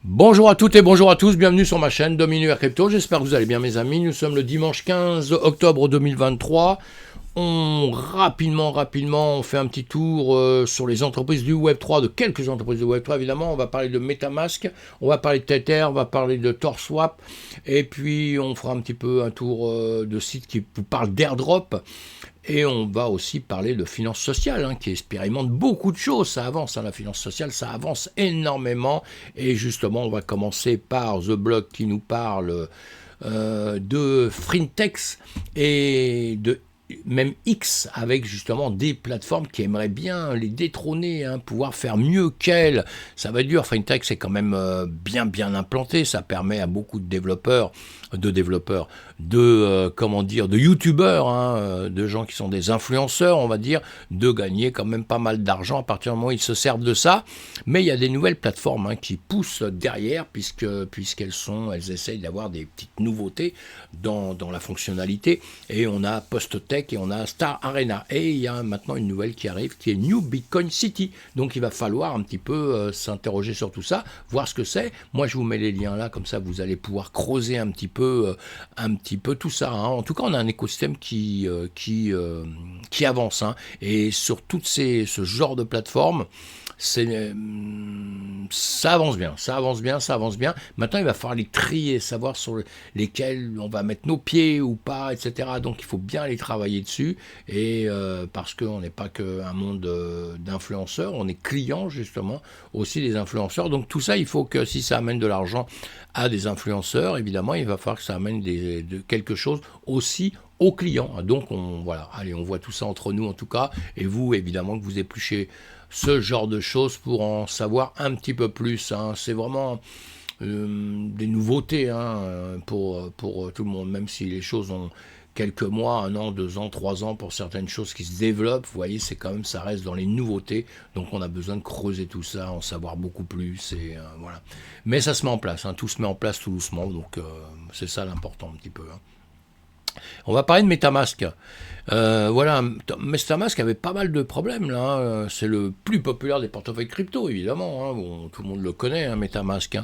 Bonjour à toutes et bonjour à tous, bienvenue sur ma chaîne Dominus Crypto, j'espère que vous allez bien mes amis, nous sommes le dimanche 15 octobre 2023, rapidement, on fait un petit tour sur les entreprises du Web3, de quelques entreprises du Web3 évidemment, on va parler de MetaMask, on va parler de Tether, on va parler de TorSwap, et puis on fera un petit peu un tour de sites qui vous parlent d'airdrop. Et on va aussi parler de finance sociale, qui expérimente beaucoup de choses. Ça avance, la finance sociale, ça avance énormément. Et justement, on va commencer par The Block qui nous parle de Frintex et de même X, avec justement des plateformes qui aimeraient bien les détrôner, pouvoir faire mieux qu'elles. Ça va être dur, Frintex est quand même bien implanté, ça permet à beaucoup de développeurs, de youtubeurs, de gens qui sont des influenceurs, on va dire, de gagner quand même pas mal d'argent à partir du moment où ils se servent de ça. Mais il y a des nouvelles plateformes qui poussent derrière, puisqu'elles essayent d'avoir des petites nouveautés dans la fonctionnalité. Et on a PostTech et on a Star Arena. Et il y a maintenant une nouvelle qui arrive, qui est New Bitcoin City. Donc il va falloir un petit peu s'interroger sur tout ça, voir ce que c'est. Moi je vous mets les liens là, comme ça vous allez pouvoir creuser un petit peu tout ça. En tout cas, on a un écosystème qui avance. Et sur ce genre de plateforme, ça avance bien. Maintenant, il va falloir les trier, savoir sur lesquels on va mettre nos pieds ou pas, etc. Donc, il faut bien les travailler dessus. Et parce qu'on n'est pas qu'un monde d'influenceurs, on est client justement aussi des influenceurs. Donc, tout ça, il faut que si ça amène de l'argent à des influenceurs, évidemment, il va falloir que ça amène quelque chose aussi aux clients. Donc, on voit tout ça entre nous en tout cas. Et vous, évidemment, que vous épluchez ce genre de choses pour en savoir un petit peu plus. C'est vraiment des nouveautés pour tout le monde, même si les choses ont quelques mois, 1 an, 2 ans, 3 ans pour certaines choses qui se développent. Vous voyez, c'est quand même, ça reste dans les nouveautés. Donc on a besoin de creuser tout ça, en savoir beaucoup plus. Et voilà. Mais ça se met en place, tout se met en place tout doucement. Donc c'est ça l'important un petit peu. On va parler de MetaMask. MetaMask avait pas mal de problèmes là. C'est le plus populaire des portefeuilles crypto, évidemment. Bon, tout le monde le connaît, MetaMask.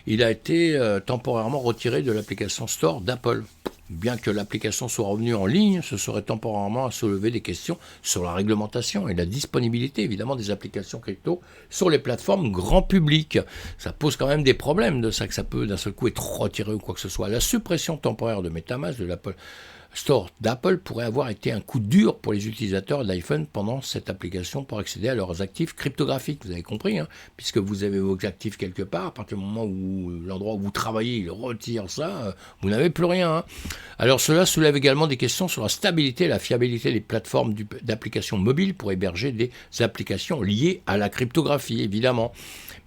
Il a été temporairement retiré de l'application Store d'Apple. Bien que l'application soit revenue en ligne, ce serait temporairement à soulever des questions sur la réglementation et la disponibilité, évidemment, des applications crypto sur les plateformes grand public. Ça pose quand même des problèmes de ça, que ça peut d'un seul coup être retiré ou quoi que ce soit. La suppression temporaire de MetaMask de l'Apple Store d'Apple pourrait avoir été un coup dur pour les utilisateurs d'iPhone pendant cette application pour accéder à leurs actifs cryptographiques. Vous avez compris, puisque vous avez vos actifs quelque part, à partir du moment où l'endroit où vous travaillez, il retire ça, vous n'avez plus rien. Alors cela soulève également des questions sur la stabilité et la fiabilité des plateformes d'applications mobiles pour héberger des applications liées à la cryptographie, évidemment.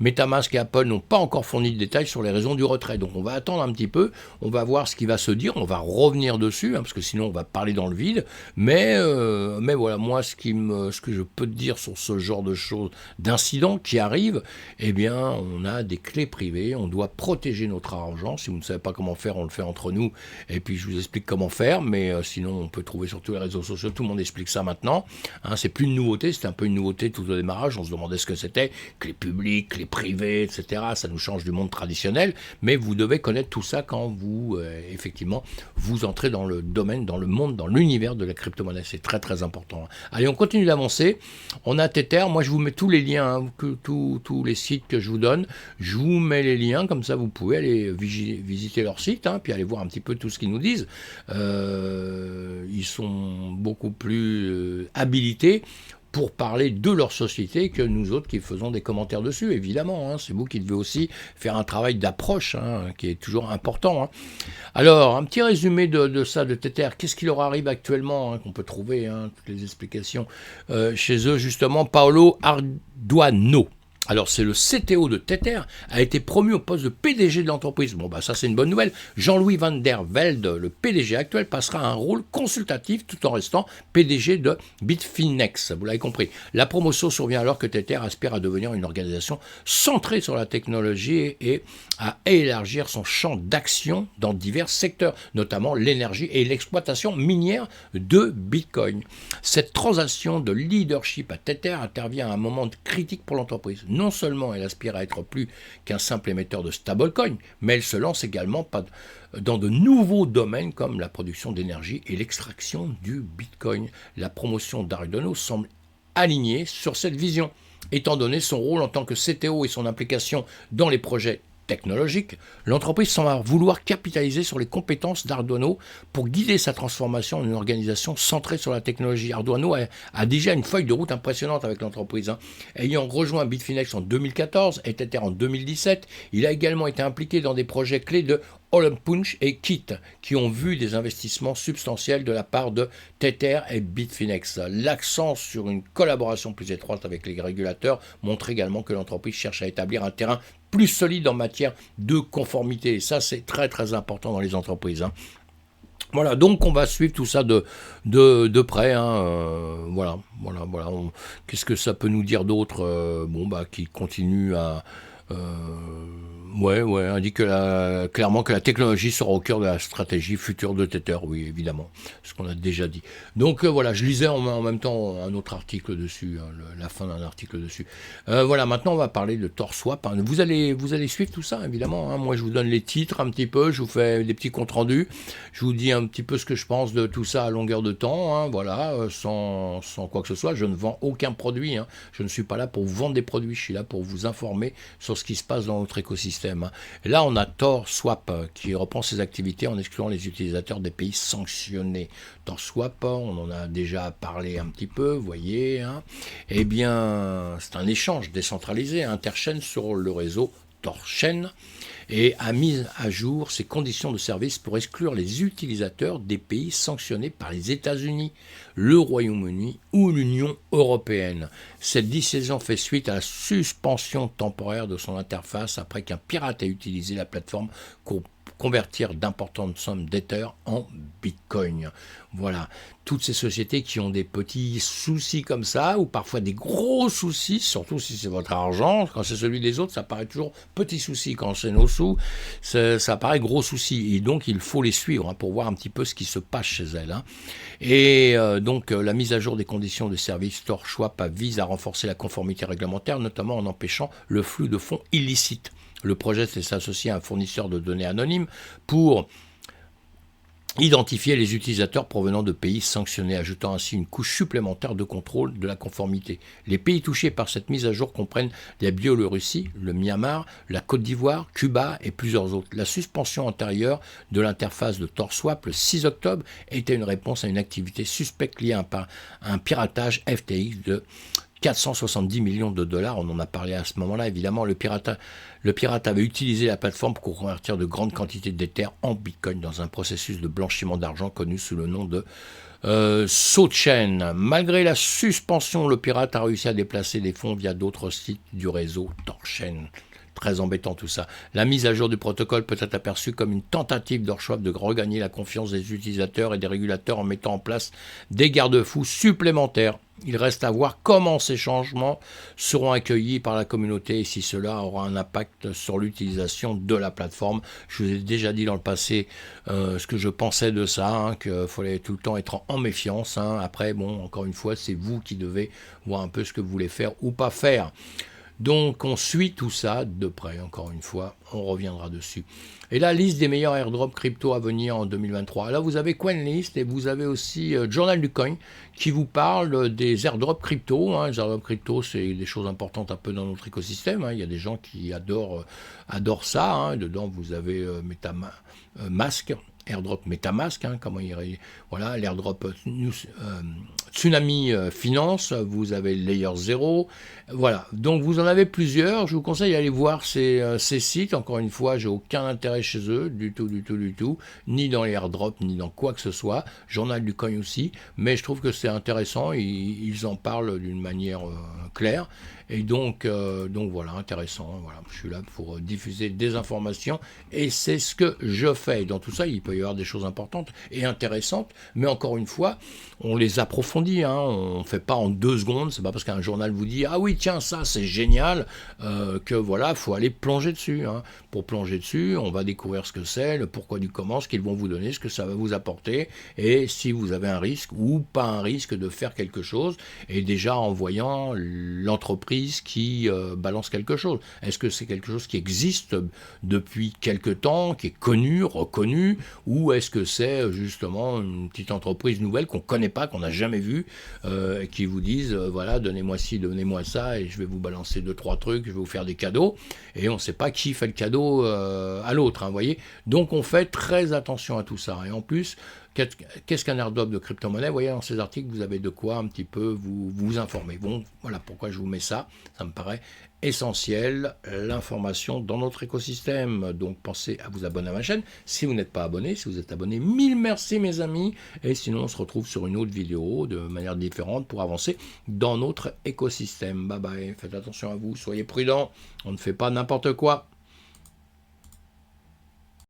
MetaMask et Apple n'ont pas encore fourni de détails sur les raisons du retrait. Donc on va attendre un petit peu, on va voir ce qui va se dire, on va revenir dessus, parce que sinon on va parler dans le vide. Mais voilà, moi ce que je peux te dire sur ce genre de choses, d'incidents qui arrivent, eh bien on a des clés privées, on doit protéger notre argent. Si vous ne savez pas comment faire, on le fait entre nous, et puis je vous explique comment faire, mais sinon on peut trouver sur tous les réseaux sociaux, tout le monde explique ça maintenant. C'est plus une nouveauté, c'était un peu une nouveauté tout au démarrage, on se demandait ce que c'était, clés publiques, clés privées, etc. Ça nous change du monde traditionnel, mais vous devez connaître tout ça quand vous, effectivement, vous entrez dans le domaine, dans le monde, dans l'univers de la crypto-monnaie. C'est très important. Allez, on continue d'avancer. On a Tether. Moi, je vous mets tous les liens, tous les sites que je vous donne. Je vous mets les liens, comme ça, vous pouvez aller visiter leur site, puis aller voir un petit peu tout ce qu'ils nous disent. Ils sont beaucoup plus habilités pour parler de leur société que nous autres qui faisons des commentaires dessus, évidemment. C'est vous qui devez aussi faire un travail d'approche, qui est toujours important. Alors, un petit résumé de ça, de Tether. Qu'est-ce qui leur arrive actuellement, qu'on peut trouver, toutes les explications chez eux, justement. Paolo Arduano. Alors, c'est le CTO de Tether, a été promu au poste de PDG de l'entreprise. Bon, ça, c'est une bonne nouvelle. Jean-Louis van der Velde, le PDG actuel, passera un rôle consultatif tout en restant PDG de Bitfinex. Vous l'avez compris. La promotion survient alors que Tether aspire à devenir une organisation centrée sur la technologie et à élargir son champ d'action dans divers secteurs, notamment l'énergie et l'exploitation minière de Bitcoin. Cette transition de leadership à Tether intervient à un moment critique pour l'entreprise. Non seulement elle aspire à être plus qu'un simple émetteur de stablecoin, mais elle se lance également dans de nouveaux domaines comme la production d'énergie et l'extraction du Bitcoin. La promotion d'Arduino semble alignée sur cette vision. Étant donné son rôle en tant que CTO et son implication dans les projets technologique, l'entreprise semble vouloir capitaliser sur les compétences d'Arduino pour guider sa transformation en une organisation centrée sur la technologie. Arduino a déjà une feuille de route impressionnante avec l'entreprise. Ayant rejoint Bitfinex en 2014 et Tether en 2017, il a également été impliqué dans des projets clés de Holmpunch et Kit, qui ont vu des investissements substantiels de la part de Tether et Bitfinex. L'accent sur une collaboration plus étroite avec les régulateurs montre également que l'entreprise cherche à établir un terrain plus solide en matière de conformité. Et ça, c'est très très important dans les entreprises. Voilà, donc on va suivre tout ça de près. Voilà. Qu'est-ce que ça peut nous dire d'autre qu'il continue à... indique clairement que la technologie sera au cœur de la stratégie future de Tether, oui, évidemment, ce qu'on a déjà dit. Donc voilà, je lisais en même temps un autre article dessus, la fin d'un article dessus. Voilà, maintenant on va parler de TorSwap. Vous allez suivre tout ça, évidemment. Moi, je vous donne les titres un petit peu, je vous fais des petits comptes rendus, je vous dis un petit peu ce que je pense de tout ça à longueur de temps, sans quoi que ce soit. Je ne vends aucun produit, je ne suis pas là pour vous vendre des produits, je suis là pour vous informer sur ce qui se passe dans notre écosystème. Et là, on a TorSwap qui reprend ses activités en excluant les utilisateurs des pays sanctionnés. TorSwap, on en a déjà parlé un petit peu, vous voyez. Eh bien, c'est un échange décentralisé interchaîne sur le réseau TorChain et a mis à jour ses conditions de service pour exclure les utilisateurs des pays sanctionnés par les États-Unis, le Royaume-Uni ou l'Union européenne. Cette décision fait suite à la suspension temporaire de son interface après qu'un pirate ait utilisé la plateforme pour convertir d'importantes sommes d'Ether en Bitcoin. Voilà, toutes ces sociétés qui ont des petits soucis comme ça, ou parfois des gros soucis, surtout si c'est votre argent, quand c'est celui des autres, ça paraît toujours petit souci. Quand c'est nos sous, ça paraît gros souci. Et donc, il faut les suivre pour voir un petit peu ce qui se passe chez elles. Et donc, la mise à jour des conditions de service TorSwap vise à renforcer la conformité réglementaire, notamment en empêchant le flux de fonds illicites. Le projet, c'est s'associer à un fournisseur de données anonymes pour identifier les utilisateurs provenant de pays sanctionnés, ajoutant ainsi une couche supplémentaire de contrôle de la conformité. Les pays touchés par cette mise à jour comprennent la Biélorussie, le Myanmar, la Côte d'Ivoire, Cuba et plusieurs autres. La suspension antérieure de l'interface de TorSwap le 6 octobre était une réponse à une activité suspecte liée à un piratage FTX de 470 millions de dollars, on en a parlé à ce moment-là, évidemment, le pirate avait utilisé la plateforme pour convertir de grandes quantités d'Ether en Bitcoin dans un processus de blanchiment d'argent connu sous le nom de SoChain. Malgré la suspension, le pirate a réussi à déplacer des fonds via d'autres sites du réseau TorChain. Très embêtant tout ça. La mise à jour du protocole peut être aperçue comme une tentative d'Orshov de regagner la confiance des utilisateurs et des régulateurs en mettant en place des garde-fous supplémentaires. Il reste à voir comment ces changements seront accueillis par la communauté et si cela aura un impact sur l'utilisation de la plateforme. Je vous ai déjà dit dans le passé ce que je pensais de ça, qu'il fallait tout le temps être en méfiance. Après, encore une fois, c'est vous qui devez voir un peu ce que vous voulez faire ou pas faire. Donc on suit tout ça de près, encore une fois, on reviendra dessus. Et la liste des meilleurs airdrops crypto à venir en 2023. Là vous avez CoinList et vous avez aussi Journal du Coin qui vous parle des airdrops crypto. Les airdrops crypto, c'est des choses importantes un peu dans notre écosystème. Il y a des gens qui adorent ça. Dedans vous avez MetaMask. Airdrop MetaMask, voilà, l'airdrop Tsunami Finance, vous avez Layer 0, voilà, donc vous en avez plusieurs, je vous conseille d'aller voir ces sites, encore une fois, j'ai aucun intérêt chez eux, du tout, ni dans les airdrops, ni dans quoi que ce soit, Journal du Coin aussi, mais je trouve que c'est intéressant, ils en parlent d'une manière claire, et donc voilà, intéressant, voilà, je suis là pour diffuser des informations, et c'est ce que je fais. Dans tout ça, il peut y avoir des choses importantes et intéressantes, mais encore une fois, on les approfondit, on ne fait pas en 2 secondes, c'est pas parce qu'un journal vous dit « Ah oui, tiens, ça c'est génial que voilà, il faut aller plonger dessus. Pour plonger dessus, on va découvrir ce que c'est, le pourquoi du comment, ce qu'ils vont vous donner, ce que ça va vous apporter, et si vous avez un risque ou pas un risque de faire quelque chose, et déjà en voyant l'entreprise entreprise qui balance quelque chose? Est-ce que c'est quelque chose qui existe depuis quelque temps, qui est connu, reconnu, ou est-ce que c'est justement une petite entreprise nouvelle qu'on ne connaît pas, qu'on n'a jamais vue, qui vous disent voilà, donnez-moi ci, donnez-moi ça, et je vais vous balancer 2-3 trucs, je vais vous faire des cadeaux, et on ne sait pas qui fait le cadeau à l'autre, hein, voyez. Donc on fait très attention à tout ça. Et en plus, qu'est-ce qu'un airdrop de crypto-monnaie? Vous voyez, dans ces articles, vous avez de quoi un petit peu vous informer. Bon, voilà pourquoi je vous mets ça. Ça me paraît essentiel, l'information dans notre écosystème. Donc pensez à vous abonner à ma chaîne. Si vous n'êtes pas abonné, si vous êtes abonné, mille merci mes amis. Et sinon, on se retrouve sur une autre vidéo de manière différente pour avancer dans notre écosystème. Bye bye, faites attention à vous, soyez prudents. On ne fait pas n'importe quoi.